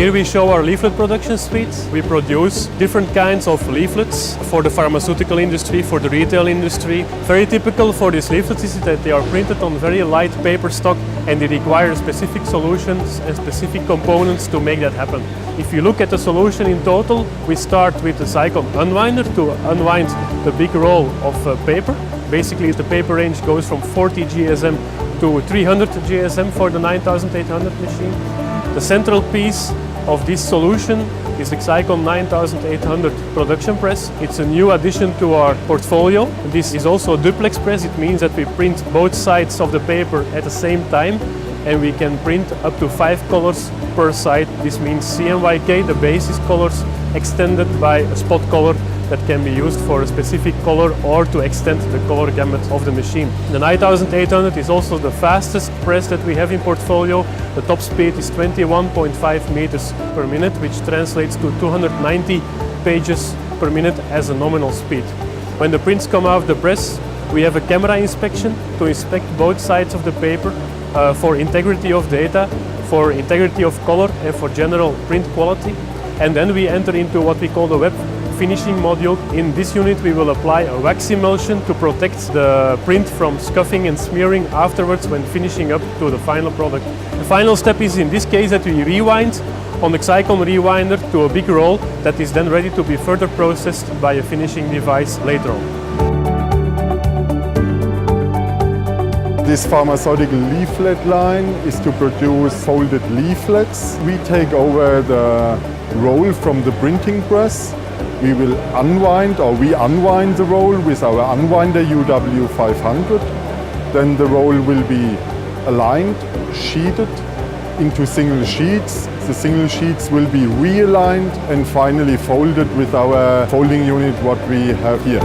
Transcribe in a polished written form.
Here we show our leaflet production suite. We produce different kinds of leaflets for the pharmaceutical industry, for the retail industry. Very typical for these leaflets is that they are printed on very light paper stock and they require specific solutions and specific components to make that happen. If you look at the solution in total, we start with the Xeikon unwinder to unwind the big roll of paper. Basically the paper range goes from 40 GSM to 300 GSM for the 9800 machine. The central piece of this solution is the Xeikon 9800 production press. It's a new addition to our portfolio. This is also a duplex press. It means that we print both sides of the paper at the same time and we can print up to 5 colors per side. This means CMYK, the basis colors, extended by a spot color that can be used for a specific color or to extend the color gamut of the machine. The 9800 is also the fastest press that we have in portfolio. The top speed is 21.5 meters per minute, which translates to 290 pages per minute as a nominal speed. When the prints come out of the press, we have a camera inspection to inspect both sides of the paper for integrity of data, for integrity of color and for general print quality. And then we enter into what we call the web finishing module. In this unit we will apply a wax emulsion to protect the print from scuffing and smearing afterwards when finishing up to the final product. The final step is in this case that we rewind on the Xeikon rewinder to a big roll that is then ready to be further processed by a finishing device later on. This pharmaceutical leaflet line is to produce folded leaflets. We take over the roll from the printing press. We will unwind the roll with our unwinder UW500. Then the roll will be aligned, sheeted into single sheets. The single sheets will be realigned and finally folded with our folding unit what we have here.